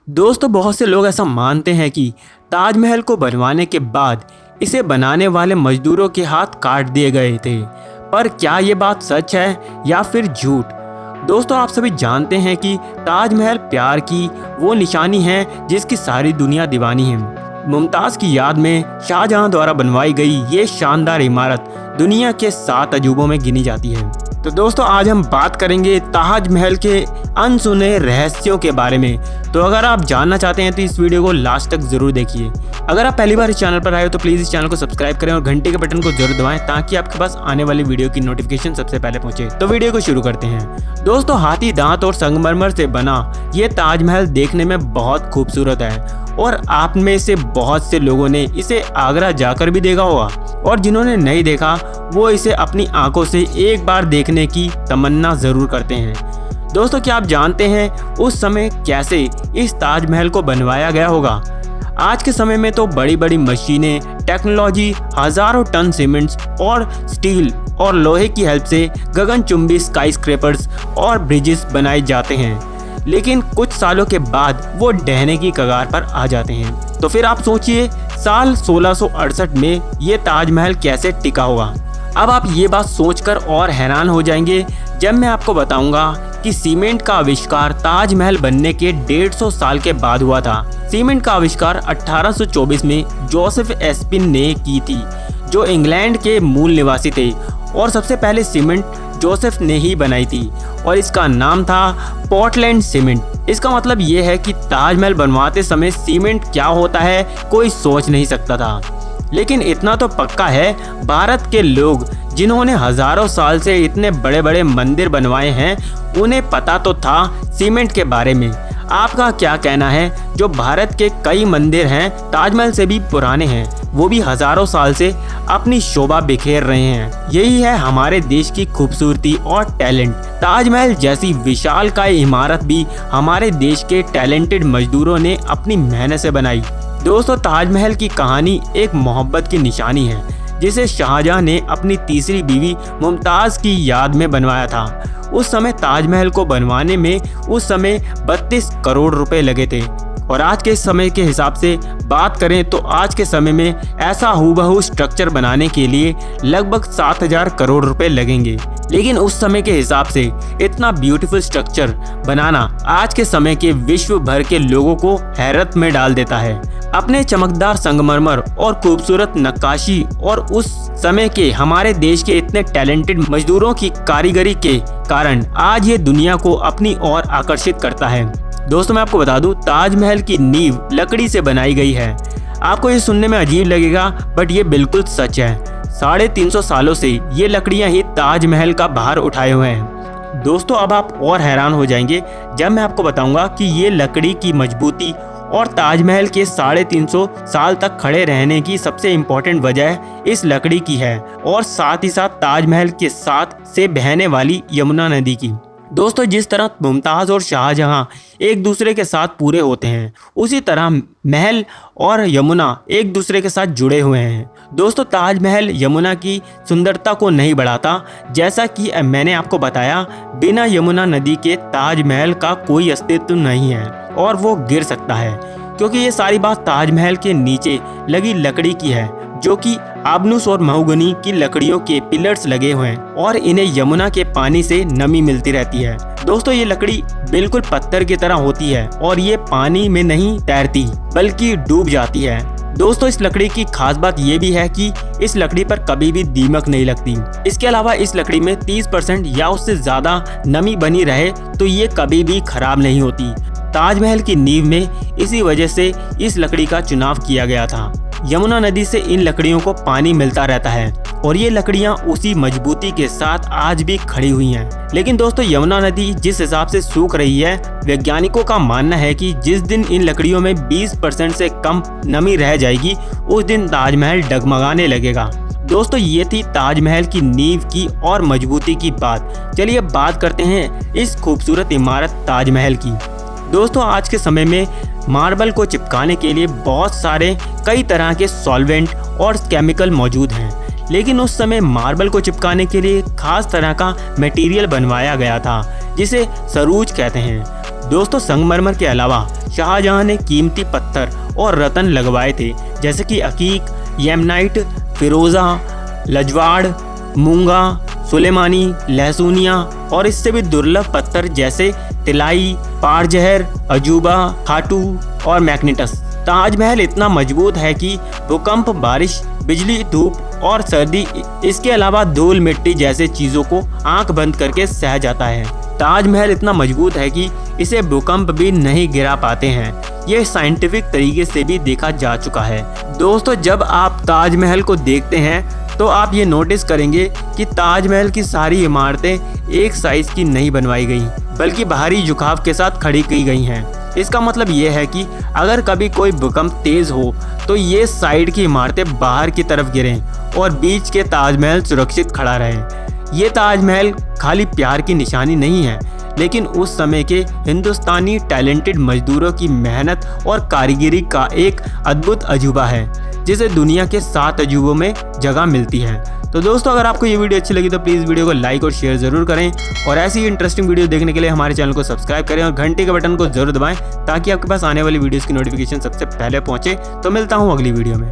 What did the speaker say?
दोस्तों बहुत से लोग ऐसा मानते हैं कि ताजमहल को बनवाने के बाद इसे बनाने वाले मजदूरों के हाथ काट दिए गए थे। पर क्या ये बात सच है या फिर झूठ? दोस्तों आप सभी जानते हैं कि ताजमहल प्यार की वो निशानी है जिसकी सारी दुनिया दीवानी है। मुमताज़ की याद में शाहजहां द्वारा बनवाई गई ये शानदार इमारत दुनिया के 7 अजूबों में गिनी जाती है। तो दोस्तों आज हम बात करेंगे ताजमहल के अनसुने रहस्यों के बारे में। तो अगर आप जानना चाहते हैं तो इस वीडियो को लास्ट तक जरूर देखिए। अगर आप पहली बार इस चैनल पर आए हो तो प्लीज़ इस चैनल को सब्सक्राइब करें और घंटे के बटन को जरूर दबाएं ताकि आपके पास आने वाली वीडियो की नोटिफिकेशन सबसे पहले पहुंचे। तो वीडियो को शुरू करते हैं। दोस्तों हाथी दांत और संगमरमर से बना ये ताजमहल देखने में बहुत खूबसूरत है और आप में से बहुत से लोगों ने इसे आगरा जाकर भी देखा होगा और जिन्होंने नहीं देखा वो इसे अपनी आंखों से एक बार देखने की तमन्ना जरूर करते हैं। दोस्तों क्या आप जानते हैं उस समय कैसे इस ताजमहल को बनवाया गया होगा? आज के समय में तो बड़ी बड़ी मशीनें, टेक्नोलॉजी, हजारों टन सीमेंट्स और स्टील और लोहे की हेल्प से गगनचुंबी स्काईस्क्रेपर्स और ब्रिजेस बनाए जाते हैं, लेकिन कुछ सालों के बाद वो ढहने की कगार पर आ जाते हैं। तो फिर आप सोचिए साल 1668 में ये ताजमहल कैसे टिका होगा। अब आप ये बात सोचकर और हैरान हो जाएंगे जब मैं आपको बताऊंगा कि सीमेंट का आविष्कार ताजमहल बनने के 150 साल के बाद हुआ था। सीमेंट का आविष्कार 1824 में जोसेफ एस्पिन ने की थी, जो इंग्लैंड के मूल निवासी थे और सबसे पहले सीमेंट जोसेफ ने ही बनाई थी और इसका नाम था पोर्टलैंड सीमेंट। इसका मतलब ये है कि ताजमहल बनवाते समय सीमेंट क्या होता है कोई सोच नहीं सकता था। लेकिन इतना तो पक्का है, भारत के लोग जिन्होंने हजारों साल से इतने बड़े बड़े मंदिर बनवाए हैं उन्हें पता तो था सीमेंट के बारे में। आपका क्या कहना है? जो भारत के कई मंदिर हैं ताजमहल से भी पुराने हैं, वो भी हजारों साल से अपनी शोभा बिखेर रहे हैं। यही है हमारे देश की खूबसूरती और टैलेंट। ताजमहल जैसी विशालकाय इमारत भी हमारे देश के टैलेंटेड मजदूरों ने अपनी मेहनत से बनाई। दोस्तों ताजमहल की कहानी एक मोहब्बत की निशानी है जिसे शाहजहां ने अपनी तीसरी बीवी मुमताज़ की याद में बनवाया था। उस समय ताजमहल को बनवाने में उस समय 32 करोड़ रुपए लगे थे और आज के समय के हिसाब से बात करें तो आज के समय में ऐसा हूबहू स्ट्रक्चर बनाने के लिए लगभग 7000 करोड़ रुपए लगेंगे। लेकिन उस समय के हिसाब से इतना ब्यूटीफुल स्ट्रक्चर बनाना आज के समय के विश्व भर के लोगों को हैरत में डाल देता है। अपने चमकदार संगमरमर और खूबसूरत नक्काशी और उस समय के हमारे देश के इतने टैलेंटेड मजदूरों की कारीगरी के कारण आज ये दुनिया को अपनी ओर आकर्षित करता है। दोस्तों मैं आपको बता दूं ताजमहल की नींव लकड़ी से बनाई गई है। आपको ये सुनने में अजीब लगेगा बट ये बिल्कुल सच है। 350 सालों से ये लकड़ियां ही ताजमहल का भार उठाए हुए हैं। दोस्तों अब आप और हैरान हो जाएंगे जब मैं आपको बताऊंगा कि ये लकड़ी की मजबूती और ताजमहल के 350 साल तक खड़े रहने की सबसे इम्पोर्टेंट वजह इस लकड़ी की है और साथ ही साथ ताजमहल के साथ से बहने वाली यमुना नदी की। दोस्तों जिस तरह मुमताज़ और शाहजहां एक दूसरे के साथ पूरे होते हैं उसी तरह महल और यमुना एक दूसरे के साथ जुड़े हुए हैं। दोस्तों ताजमहल यमुना की सुंदरता को नहीं बढ़ाता, जैसा कि मैंने आपको बताया बिना यमुना नदी के ताजमहल का कोई अस्तित्व नहीं है और वो गिर सकता है, क्योंकि ये सारी बात ताजमहल के नीचे लगी लकड़ी की है जो कि आबनूस और महोगनी की लकड़ियों के पिलर्स लगे हुए हैं और इन्हें यमुना के पानी से नमी मिलती रहती है। दोस्तों ये लकड़ी बिल्कुल पत्थर की तरह होती है और ये पानी में नहीं तैरती बल्कि डूब जाती है। दोस्तों इस लकड़ी की खास बात ये भी है कि इस लकड़ी पर कभी भी दीमक नहीं लगती। इसके अलावा इस लकड़ी में 30% या उससे ज्यादा नमी बनी रहे तो ये कभी भी खराब नहीं होती। ताजमहल की नींव में इसी वजह से इस लकड़ी का चुनाव किया गया था। यमुना नदी से इन लकड़ियों को पानी मिलता रहता है और ये लकड़ियां उसी मजबूती के साथ आज भी खड़ी हुई हैं। लेकिन दोस्तों यमुना नदी जिस हिसाब से सूख रही है, वैज्ञानिकों का मानना है कि जिस दिन इन लकड़ियों में 20% से कम नमी रह जाएगी उस दिन ताजमहल डगमगाने लगेगा। दोस्तों ये थी ताजमहल की नींव की और मजबूती की बात। चलिए बात करते हैं इस खूबसूरत इमारत ताजमहल की। दोस्तों आज के समय में मार्बल को चिपकाने के लिए बहुत सारे कई तरह के सॉल्वेंट और केमिकल मौजूद हैं, लेकिन उस समय मार्बल को चिपकाने के लिए खास तरह का मटेरियल बनवाया गया था जिसे सरूज कहते हैं। दोस्तों संगमरमर के अलावा शाहजहां ने कीमती पत्थर और रत्न लगवाए थे, जैसे कि अकीक, येमनाइट, फिरोजा, लजवाड़, मूंगा, सुलेमानी, लहसुनिया और इससे भी दुर्लभ पत्थर जैसे तिलाई, पारजहर, अजूबा, खाटू और मैग्नेटस। ताजमहल इतना मजबूत है कि भूकंप, बारिश, बिजली, धूप और सर्दी, इसके अलावा धूल मिट्टी जैसे चीज़ों को आंख बंद करके सह जाता है। ताजमहल इतना मजबूत है कि इसे भूकंप भी नहीं गिरा पाते हैं। ये साइंटिफिक तरीके से भी देखा जा चुका है। दोस्तों जब आप ताजमहल को देखते हैं तो आप ये नोटिस करेंगे कि ताजमहल की सारी इमारतें एक साइज की नहीं बनवाई गई, बल्कि बाहरी झुकाव के साथ खड़ी की गई हैं। इसका मतलब ये है कि अगर कभी कोई भूकंप तेज हो तो ये साइड की इमारतें बाहर की तरफ गिरें और बीच के ताजमहल सुरक्षित खड़ा रहे। ये ताजमहल खाली प्यार की निशानी नहीं है, लेकिन उस समय के हिंदुस्तानी टैलेंटेड मजदूरों की मेहनत और कारीगरी का एक अद्भुत अजूबा है, जिसे दुनिया के 7 अजूबों में जगह मिलती है। तो दोस्तों अगर आपको ये वीडियो अच्छी लगी तो प्लीज़ वीडियो को लाइक और शेयर ज़रूर करें, और ऐसी ही इंटरेस्टिंग वीडियो देखने के लिए हमारे चैनल को सब्सक्राइब करें और घंटे के बटन को ज़रूर दबाएं, ताकि आपके पास आने वाली वीडियोज़ की नोटिफिकेशन सबसे पहले पहुंचे। तो मिलता हूँ अगली वीडियो में।